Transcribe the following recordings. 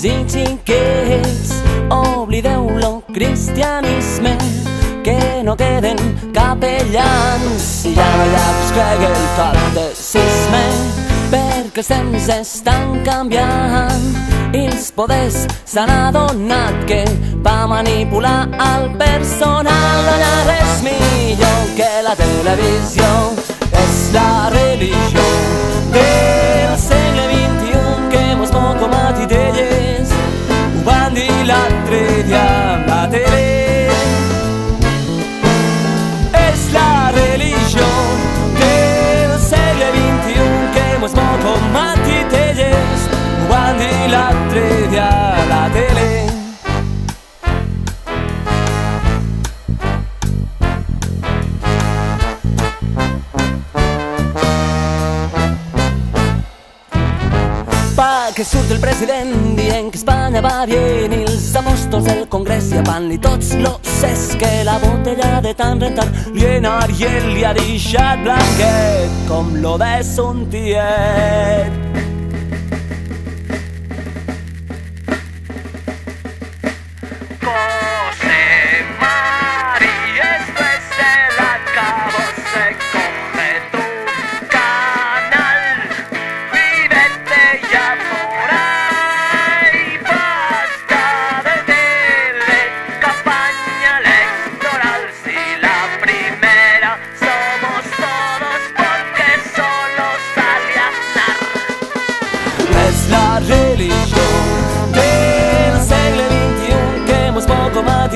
i xiquets, oblideu-lo, cristianisme, que no queden capellans. I ja no hi ha qui es cregui el catecisme, perquè els temps estan canviant i els poders s'han adonat que va manipular el personal. No hi ha res millor que la televisió, és la religió del segle XXI que mos mou com a titelles. Ho van dir l'altre dia amb la tele. És la religió del segle XXI que mos mou com a titelles. Ho van dir l'altre dia a la tele. Que surt el president dient que Espanya va bien i els apòstols del Congrés ja van i tots lo ses que la botella de tant rentar Liena Ariel li ha deixat blanquet com lo de son tiet.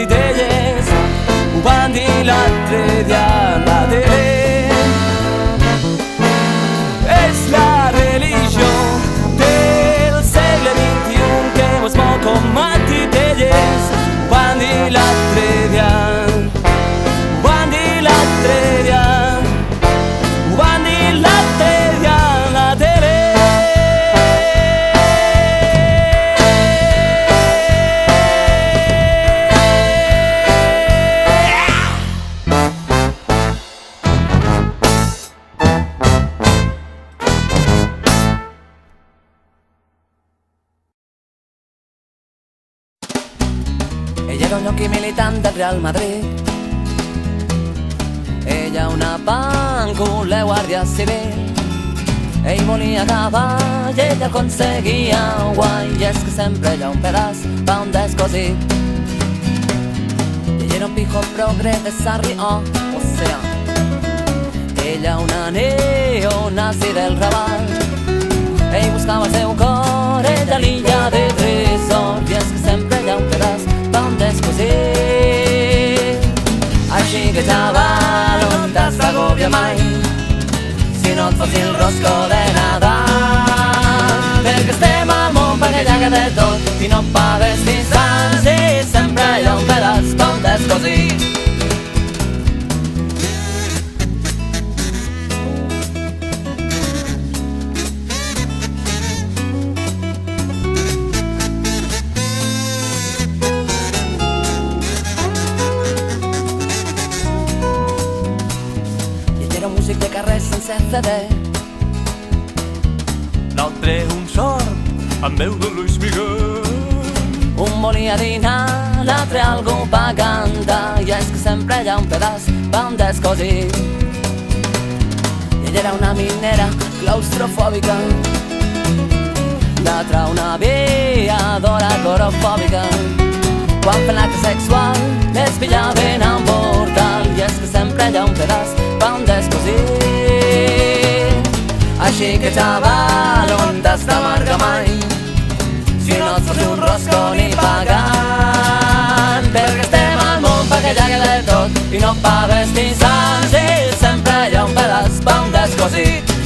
Titelles, ho van dir l'altre dia a la tele. És la religió del segle XXI que mos mou com a titelles. Ho van dir l'altre dia, ho van dir l'altre dia, ho van dir l'altre dia a la tele. Ella era un lloqui militant del Real Madrid, ella una pàncula guàrdia civil. Ell volia cavall, ella aconseguia guai, i és que sempre hi ha un pedaç pa un descosit. Ella era un pijo progre de Sarrià, o sea, ella una neonazi del Raval. Ell buscava el seu cor, ella l'illa de tresor, i és que sempre hi ha un pedaç pa un descosit. Així que xaval, on t'has d'agòbia mai, si no et fos el rosco de Nadal. Perquè estem al món perquè hi ha de tot i no pagues distants i sempre hi ha un pedaç pa un descosit. De carrer sense CD. L'altre un sort amb veu de Luis Miguel. Un volia dinar, l'altre algú pagant, i és que sempre hi ha un pedaç pa un descosit. I ella era una minera claustrofòbica, l'altra una aviadora corofòbica. Quan fent l'acte sexual les pillaven amb mortal, i és que sempre hi ha un pedaç pa un descosit. Així que xaval, on t'has d'amargar mai, si no et fos un rosco ni pagant. Perquè estem al món perquè hi ha de tot i no pagues distants i sempre hi ha un pedaç pa un descosit.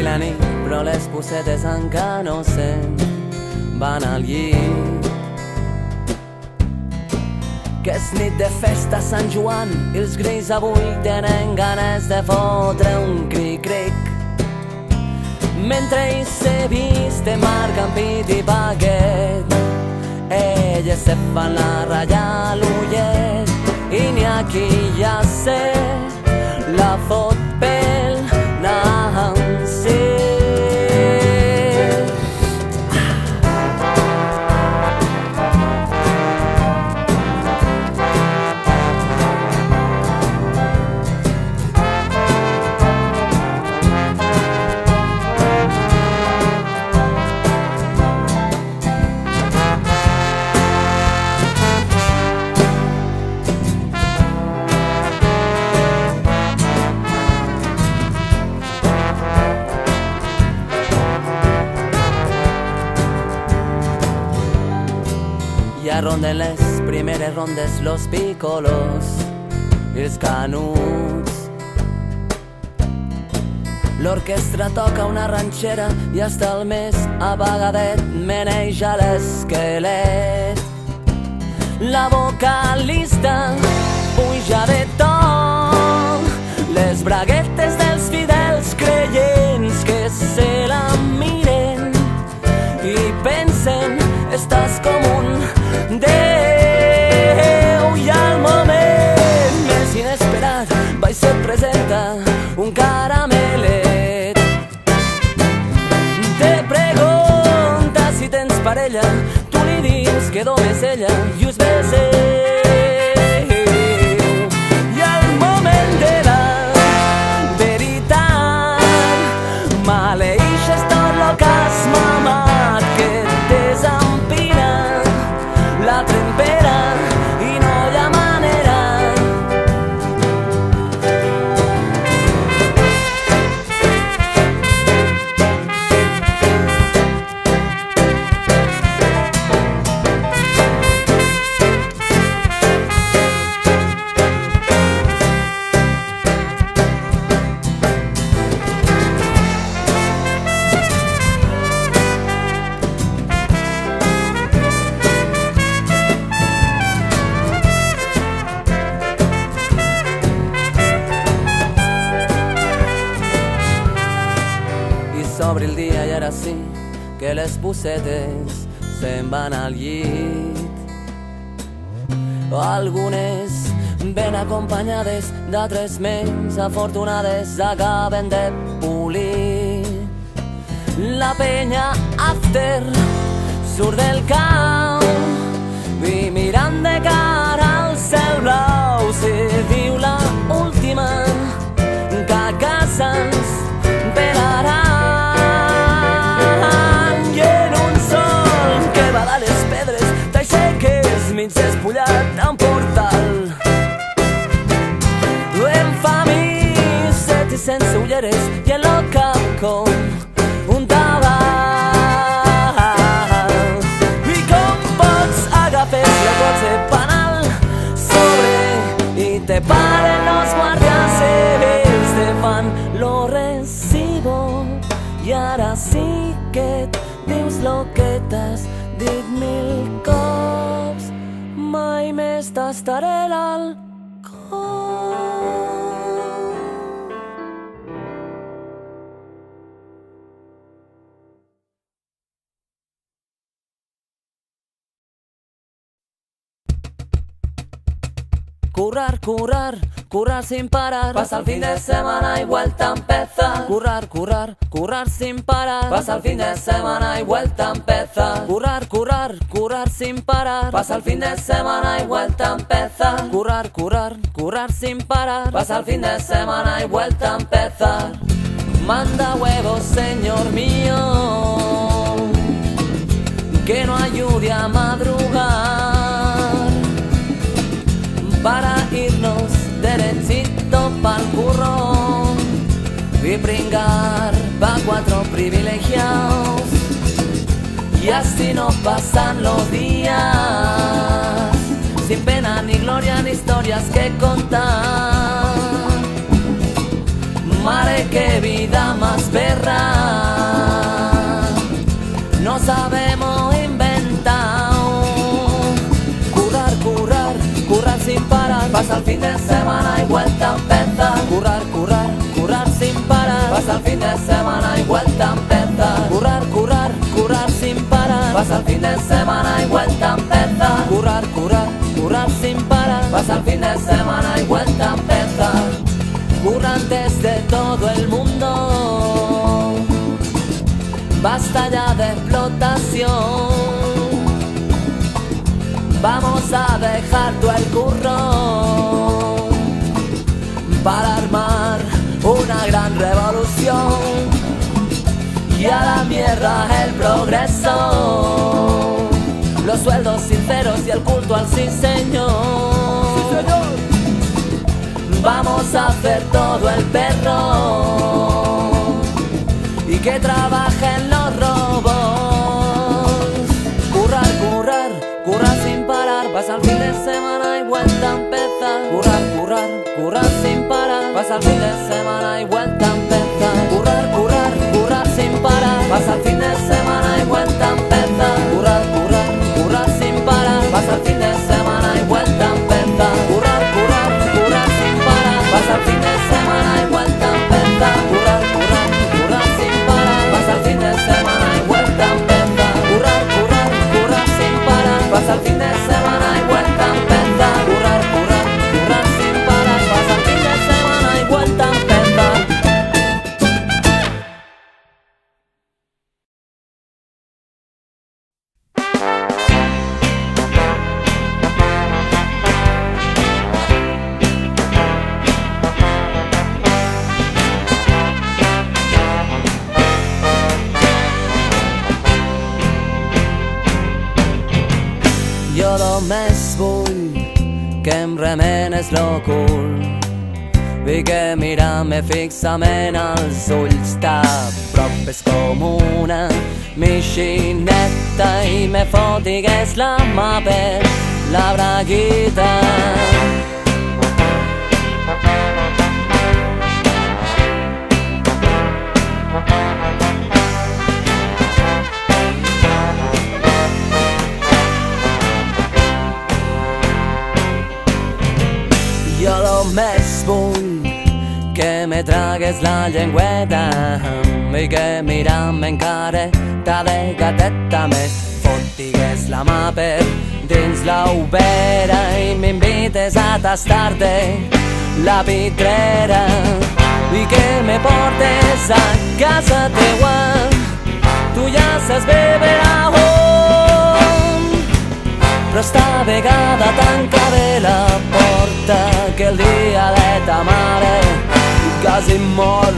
la nit, però les possetes encara no se'n van al llit. Que és nit de festa a Sant Joan i els grills avui tenen ganes de fotre un cric-cric. Mentre ells se visten, marquen pit i paquet, elles se fan la ratlla a l'ullet i n'hi ha qui ja sé la fot pel Nancy. Ja ronden les primeres rondes los pícolos i els canuts. L'orquestra toca una ranxera i hasta el més apagadet meneja l'esquelet. La vocalista puja de to, les braguetes dels fidels creients que se la miren i pensen estàs com un Déu. I al moment més inesperat vaig ser presenta un caramelet. Te pregunta si tens parella, tu li dius que només ella i us beseu. I al moment de la veritat maleeixes tot lo que has mamat, que desempina la trempera i no hi ha manera. S'obre el dia i ara sí que les possetes se'n van al llit. Algunes ben acompanyades, d'altres menys afortunades acaben de polir. La penya after surt del camp i mirant de cara al cel blau se diu la última que a casa ens pelarà. Mig despullat a un portal en famisset i sense ulleres i en lo cap com un tabal. I com pots agafes la cotxe panal sobre i te paren los guardias civils, te fan lo recibo i ara sí que et dius lo que t'has dit 1000 cops. Mai més tastaré l'alcohol. Currar, currar, currar sin parar. Pasa el fin de semana y vuelta a empezar. Currar, currar, currar sin parar. Pasa el fin de semana y vuelta a empezar. Currar, currar, currar sin parar. Pasa el fin de semana y vuelta a empezar. Currar, currar, currar sin parar. Pasa el fin de semana y vuelta a empezar. Manda huevos, señor mío, que no ayude a madrugar, para irnos derechito pa'l curro y pringar pa' 4 privilegiados. Y así no pasan los días, sin pena ni gloria ni historias que contar. Mare, qué vida más perra, pasa el fin de semana y vuelta empieza. Currar, currar, currar sin parar. Pasa el fin de semana y vuelta empieza. Currar, currar, currar sin parar. Pasa el fin de semana y vuelta empieza. Currar, currar, currar sin parar. Pasa el fin de semana y vuelta empieza. Currantes de todo el mundo, basta ya de explotación. Vamos a dejar todo el curro para armar una gran revolución. Y a la mierda el progreso, los sueldos sinceros y el culto al sí señor. Sí, señor. Vamos a hacer todo el perro y que trabajen los robos. Currar, currar, currar sin parar. Pasa el fin de semana y vuelta a empezar. Currar, currar, currar sin parar. Pasa el fin de semana y vuelta a empezar. Currar, currar, currar sin parar. Pasa el fin de semana y vuelta a empezar. Currar, currar, currar sin parar. Pasa el fin de semana y vuelta a empezar. Currar, currar, currar sin parar. Pasa el fin de semana y vuelta a empezar. Currar, currar, currar sin parar. Pasa el fin de semana y vuelta a empezar. Currar, currar, currar sin parar. Pasa el fin de semana y vuelta a empezar. Currar, currar, currar sin parar. Pasa el fin de semana y vuelta a empezar. Jo només vull que em remenes lo cul i que mirant-me fixament als ulls t'apropes com una mixineta i me fotigues la mà per la braguita. Jo només vull que me tragues la llengüeta i que mirant-me encara de gateta me fotigues la mà per dins l'oubera i m'invites a tastar-te la pitrera i que me portes a casa teua. Tu ja saps beber a on, però esta vegada tanca bé la porta que el dia de ta mare quasi mor.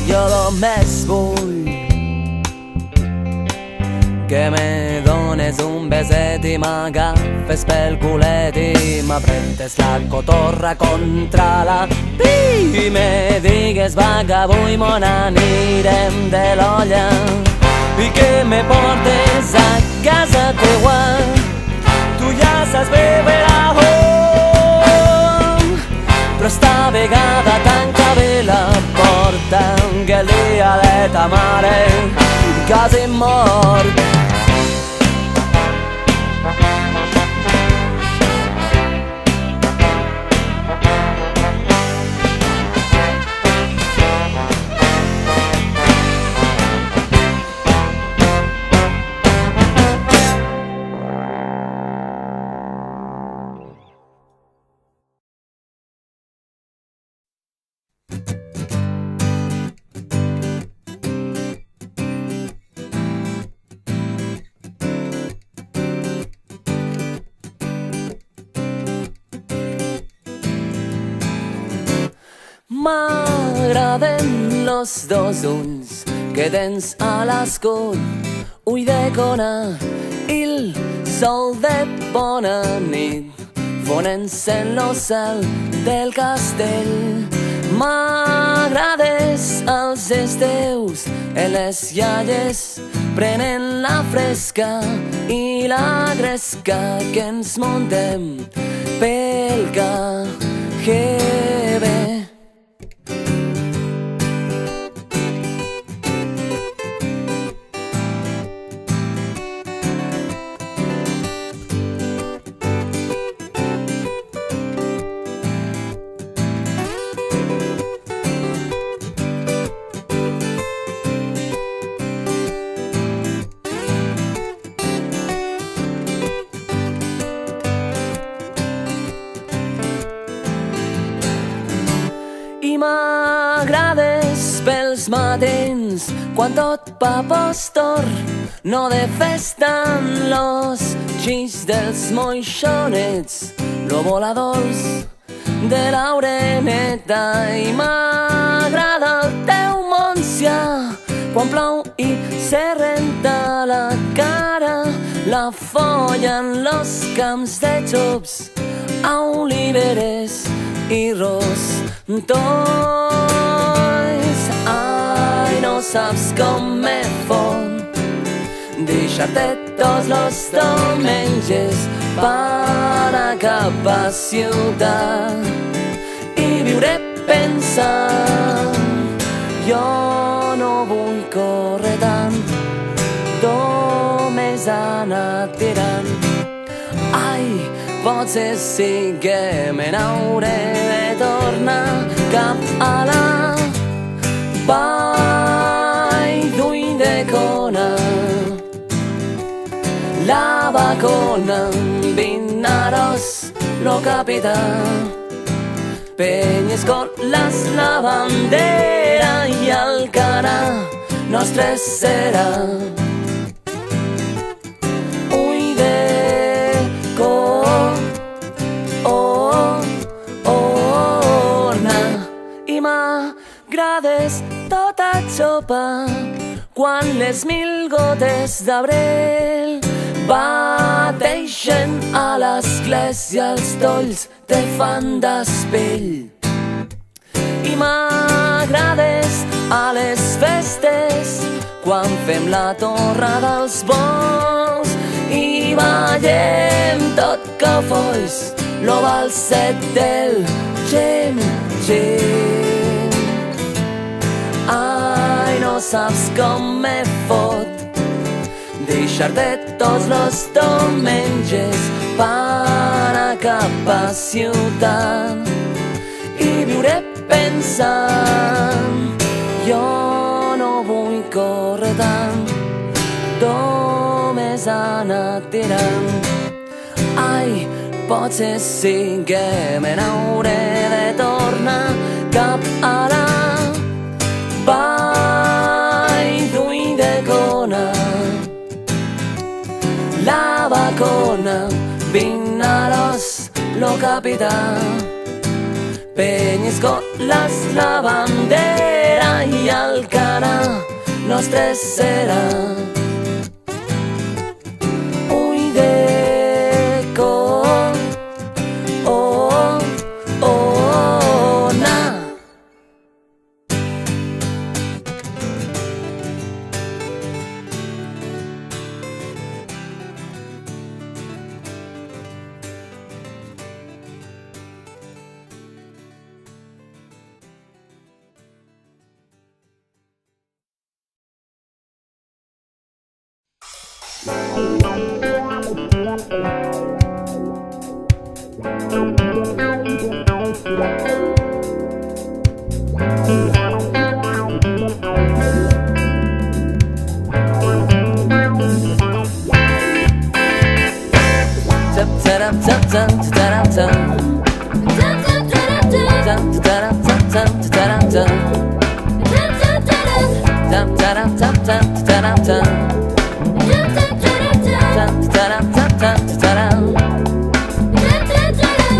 Jo només vull que me dones un beset i m'agafes pel culet i m'apretes la cotorra contra la pi i me digues va que avui mon anirem de l'olla i que me portes a casa teua. Tu ja saps beber a on, però esta vegada tanca bé la porta que el dia de ta mare quasi mor. M'agraden los dos ulls que tens a l'escut, ull de cona i el sol de bona nit fonent-se en lo cel del castell. M'agrades els esteus les iaies prenen la fresca i la gresca que ens muntem pel KGB. I m'agrades pels matins, quan tot va postor, no de festa en los xis dels moixonets, lo voladors de l'aureneta. I m'agrada el teu Montsià, quan plou i se renta la cara, la folla en los camps de xops, a oliveres i rostolls. Ai, no saps com me fot deixar-te tots los diumenges per anar cap a ciutat i viure pensant. Jo no vull córrer tant, només anar tirant. Ai, potser sí que me n'hauré de tornar cap a la vall d'Ulldecona. La Bacona, Vinaròs, lo capità, Penyescoles, la bandera i Alcanar, nostre serà. M'agrades tota xopa quan les 1000 gotes d'abril bateixen a l'església, els tolls te fan d'espell. I m'agrades a les festes quan fem la torra dels bous i ballem tot que foix lo balset del xem-xem. Ai, no saps com me fot deixar-te tots los diumenges per anar cap a ciutat i viure pensant. Jo no vull córrer tant, només anar tirant. Ai, potser sí que me n'hauré de tornar cap a la vall d'Ulldecona. La Bacona, Vinaròs, lo capità, Penyescoles, la bandera i Alcanar, nostre serà.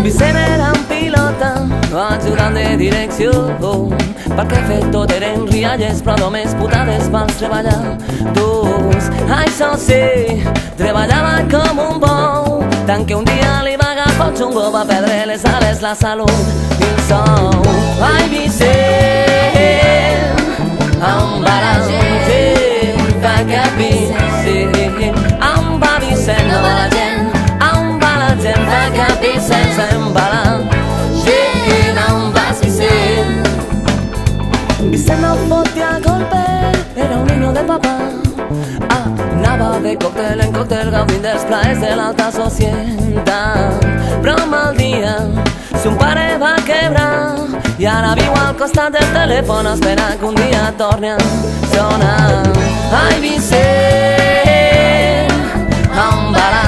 Vicent era un pilota, ajudant de direcció, perquè fet tot eren rialles, però només putades pels treballadors. Això sí, treballava com un bou, tant que un dia li va agafar el xungo, va perdre les ales, la salut i el sou. Ai, Vicent, amb baralla de còctel en còctel gaudint dels plaers de l'alta societat. Però un mal dia son pare va quebrar i ara viu al costat del telèfon esperant que un dia torni a sonar. Ai, Vicent, on va la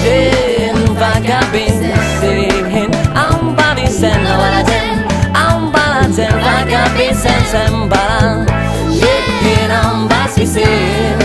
gent? Va cap Vicent, on va Vicent? On va la gent? On va la gent? Va cap Vicent se'n va la gent, on vas Vicent?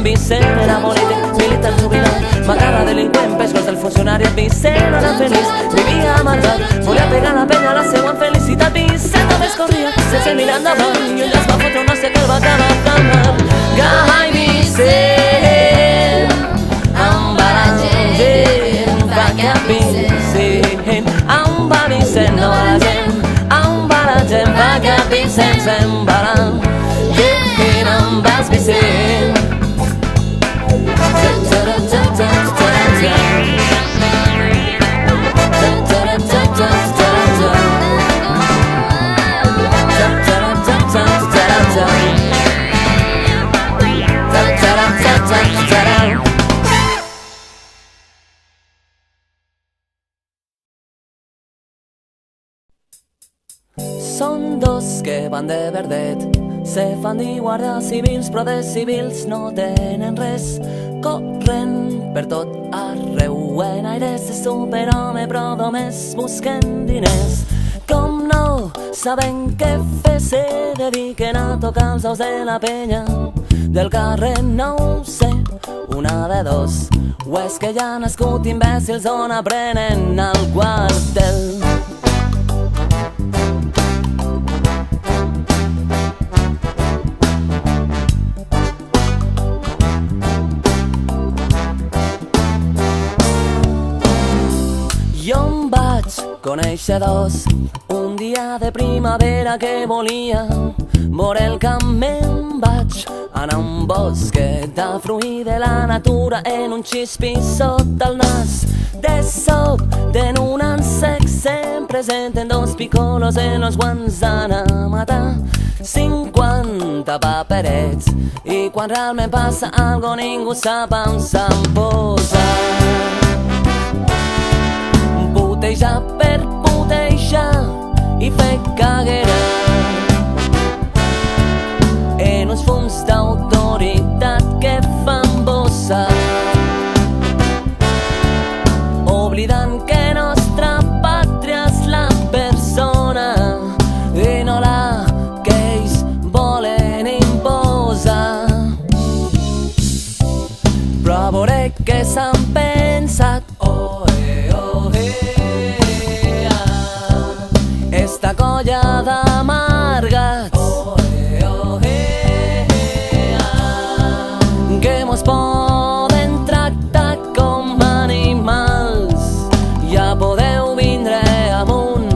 Vicent era polític, militar jubilat, macarra delinqüent, pescos del funcionari. Vicent no era feliç, vivia amargat, volia pegar la penya a la seua felicitat. Vicent només corria, sense mirar endavant, i un dia es va fotre no sé què el va acabar flamant. Gai Vicent, on va la gent? Va cap Vicent, on va Vicent? No va la gent, on va la gent? Va cap Vicent se'n va la gent, on vas Vicent? Són dos que van de verdet, se fan dir guàrdies civils, però de civils no tenen res. Corren per tot arreu en aires de superhome, però només busquen diners. Com no saben què fer, se dediquen a tocar els ous de la penya del carrer. No ho sé, una de dos, o és que ja han nascut imbècils on aprenen al quartel. Jo em vaig conèixer dos un dia de primavera que volia vore el camp. Me'n vaig anar a un bosquet a fruir de la natura en un xispi sota el nas. De sobte en un ansec se'm presenten dos picolos en los guants d'anar a matar 50 paperets, i quan realment passa algo ningú sap on s'han posat. Putejar per putejar i fer caguera en uns fums d'autoritat que fan bossa, oblidant que nostra pàtria és la persona i no la que ells volen imposar. Però veuré que s'han pensat, esta colla d'amargats que mos poden tractar com animals. Ja podeu vindre amunt,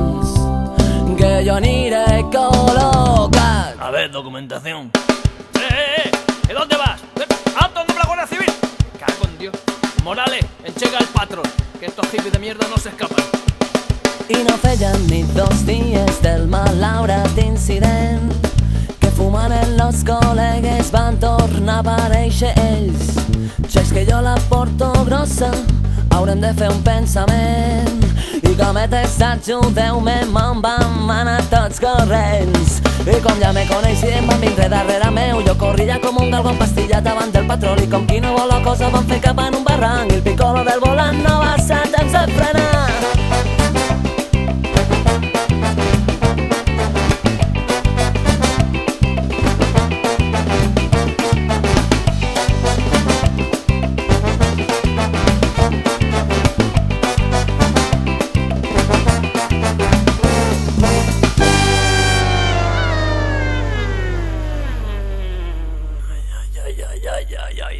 que jo aniré col·locat. A ver, documentación. ¿Y dónde vas? ¿Alto con la Guardia Civil? Cago en Dios. Morales, enchega al patrón, que estos hippies de mierda no se escapan. I no feien ni 2 dies del malaurat incident que fumant en los col·legues van tornar a aparèixer ells. Ja és que jo la porto grossa, haurem de fer un pensament, i cometes ajudeu-me, me'n vam anar tots corrents. I com ja me coneixien van vindre darrere meu, jo corria com un galgo empastillat davant del patró, i com qui no vol la cosa van fer cap en un barranc, i el picolo del volant no va ser temps de frenar.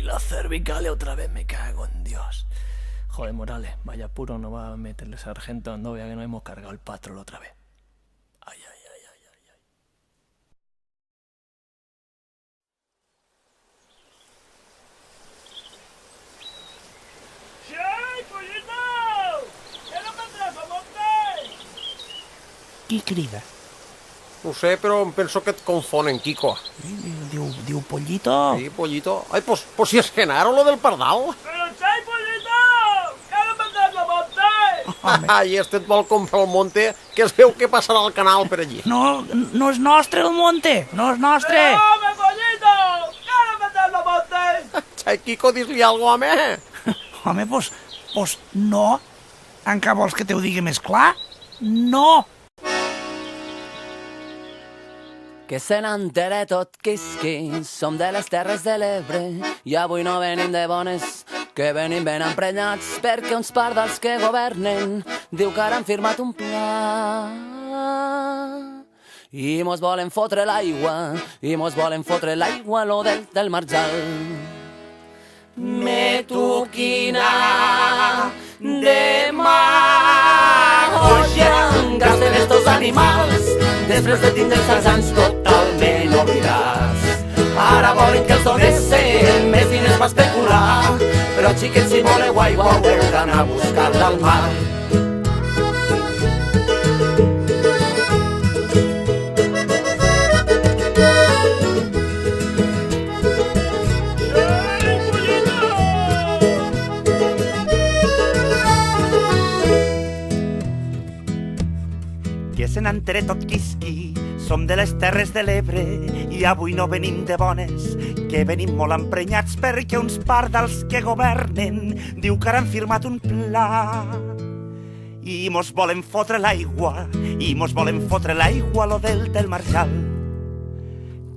La cervicale otra vez, me cago en Dios. Joder, Morales, vaya puro no va a meterle sargento a Andovia que no hemos cargado el patrol otra vez. Qui crida? No sé, però em penso que et confonen, Kiko. Diu Pollito. Sí, Pollito. Ai, pues si es Genaro, lo del pardal. ¡Pero soy pollito! ¡Quiero vender la monte! Home, Ai, este et vol comprar el monte, que es veu que passarà al canal per allí. no és nostre el monte, no és nostre. ¡Dame, pollito! ¡Quiero vender la monte! Ai, Kiko, dis-li algo, home. Home, pues no. Encara vols que te ho digui més clar? No. Que se n'entere tot quisqui, som de les Terres de l'Ebre i avui no venim de bones, que venim ben emprenyats perquè uns pardals que governen diu que ara han firmat un pla i mos volen fotre l'aigua, lo del marjal. Me toquina demagogia, gasten estos animals després de tindre'ls als anys totalment oblidats. Ara volen que els donessen més diners per especular, però xiquets, si voleu aigua haureu d'anar a buscar-la al mar. Que se n'entere tot quisqui, som de les Terres de l'Ebre i avui no venim de bones, que venim molt emprenyats perquè uns pardals que governen diu que ara han firmat un pla i mos volen fotre l'aigua, lo del marjal.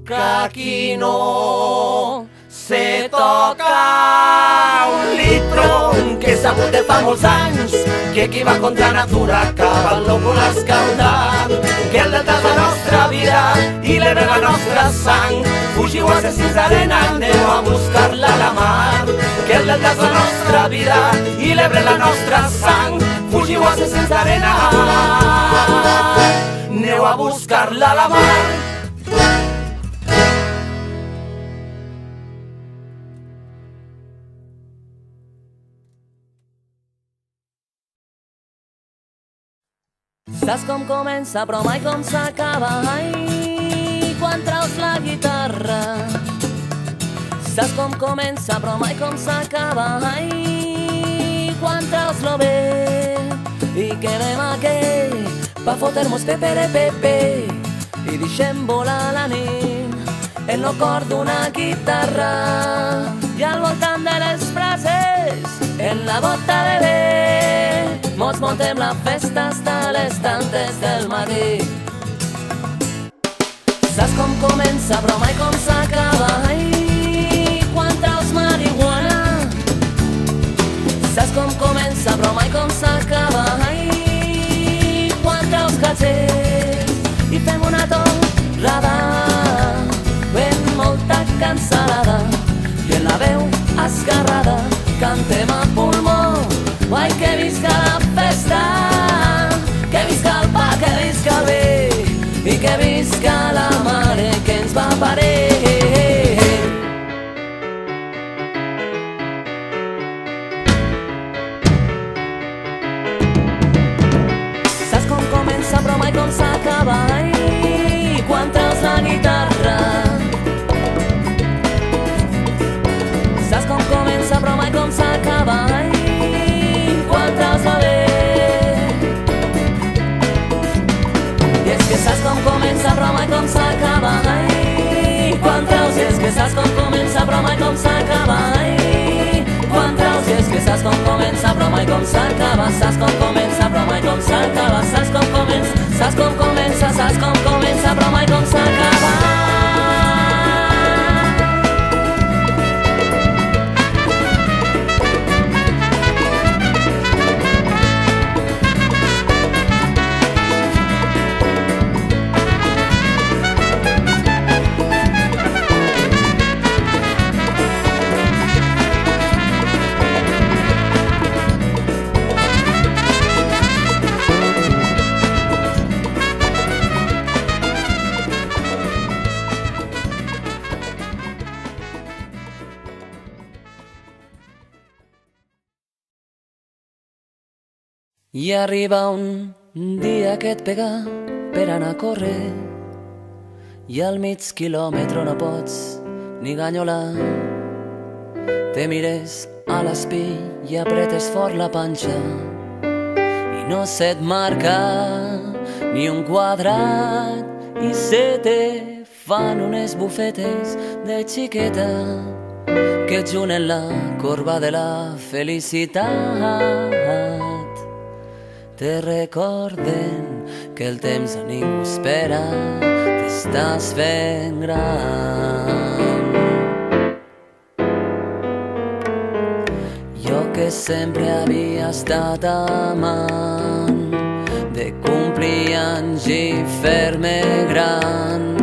Que aquí no se toca un litro, que s'ha hagut de fa molts anys, que qui va contra natura acaba el lòbul escaldat, que el delta és la nostra vida i l'Ebre la nostra sang. Fugiu assassins d'arena, aneu a buscar-la a la mar, que el delta és la nostra vida i l'Ebre la nostra sang. Fugiu assassins d'arena, aneu a buscar-la a la mar. Saps com comença però mai com s'acaba, ai, quan traus la guitarra. Saps com comença però mai com s'acaba, ai, quan traus lo bé. I quedem aquí pa fotre-mos pepe i deixem volar la nit en lo cor d'una guitarra i al voltant de les frases en la bota de bé mos montem la festa hasta les tantes del matí. Saps com comença però mai com s'acaba, ai, quan traus marihuana. Saps com comença però mai com s'acaba, ai, quan traus cachers i fem una torrada ben molta cansalada i en la veu esgarrada cantem a pulmó. Ai, que visca la festa, que visca el pa, que visca el bé i que visca la mare que ens va parir. Saps com comença però mai com s'acaba, ai, quan traus la guitarra. Saps com comença però mai com s'acaba, ai, quan traus la bé. I és que saps com comença però mai com s'acaba, ai, quan traus. I és que saps com comença però mai com s'acaba, ai, quan traus. I és que saps com comença però mai com s'acaba. Saps com comença però mai com s'acaba. Saps com comença, saps com comença, saps com comença però mai com s'acaba. I arriba un dia que et pega per anar a córrer i al mig quilòmetre no pots ni ganyolar. Te mires a l'espill i apretes fort la panxa i no se't marca ni un quadrat i se te fan unes bufetes de xiqueta que et junen la corba de la felicitat. Te recorden que el temps a ningú espera, t'estàs fent gran. Jo que sempre havia estat amant de complir anys i fer-me gran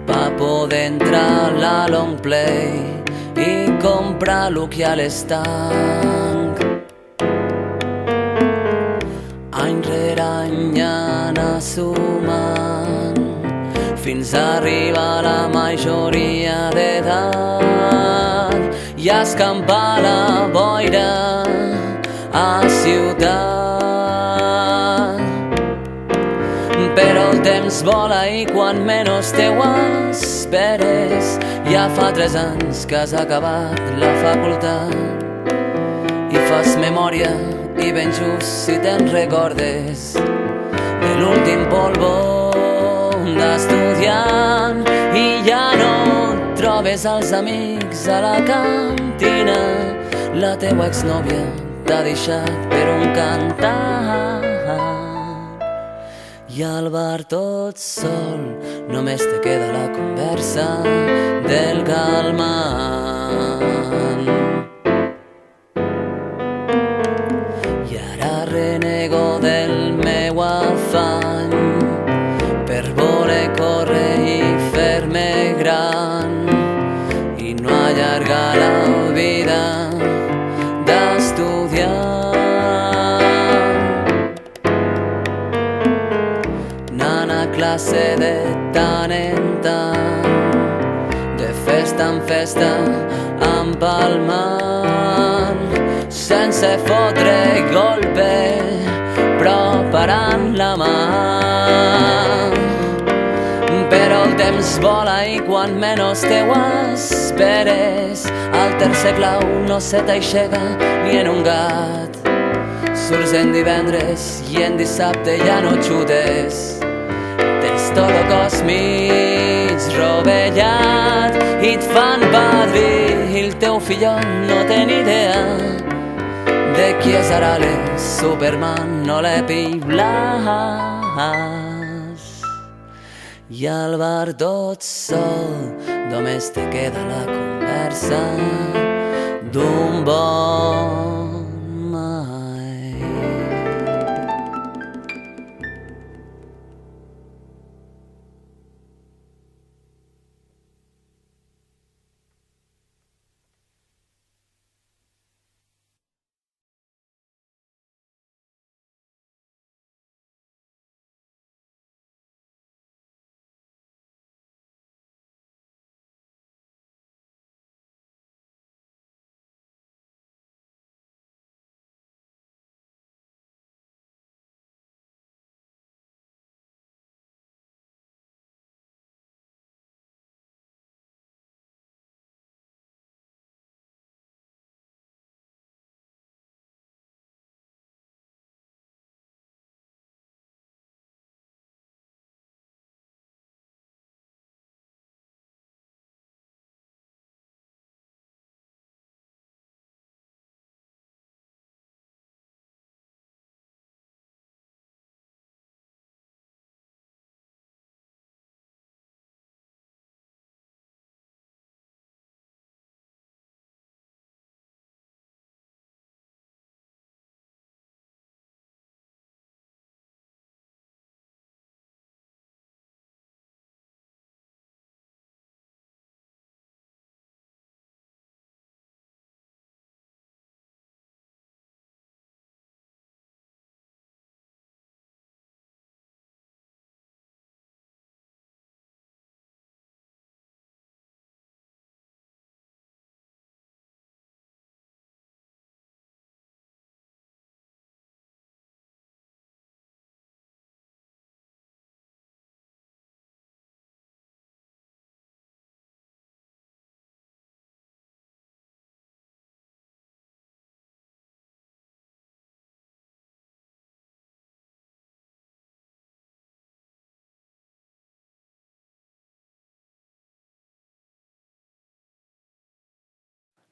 pa poder entrar a la long play i comprar lo que hi ha a l'estanc. Any rere any anar sumant fins a arribar a la majoria d'edat i escampar la boira a ciutat. Però el temps vola i quan menys te ho esperes ja fa 3 anys que has acabat la facultat i fas memòria i ben just si te'n recordes de l'últim polvo d'estudiant i ja no trobes els amics a la cantina, la teua exnòvia t'ha deixat per un cantant i al bar tot sol només te queda la conversa del calmant. I ara renego del meu afany per voler córrer i fer-me gran i no allargar la vida d'estudiant. Anant a classe de tant en tant, de festa en festa, empalmant, sense fotre golpe, però parant la mà. Però el temps vola i quan menys te ho esperes, al tercer clau no se t'aixega ni en un gat. Surts en divendres i en dissabte ja no xutes. Tens tot el cos mig rovellat i et fan padrí i el teu filló no té ni idea de qui és ara Superman o l'Epi Blas. I al bar tot sol només te queda la conversa d'un bon mai.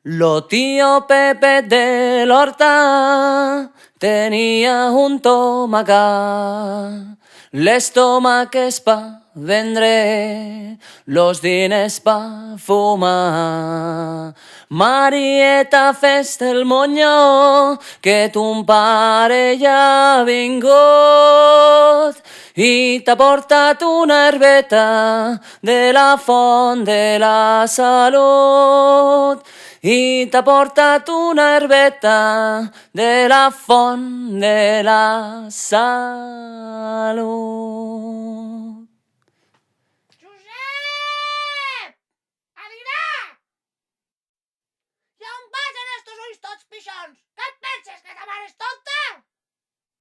Lo tío Pepe de l'Horta tenia un tomacà, les tomaques pa vendre, los diners pa fumar. Marieta, fes-te el monyo, que ton pare ja ha vingut i t'ha portat una herbeta de la font de la salut. I t'ha portat una herbeta de la font de la salut.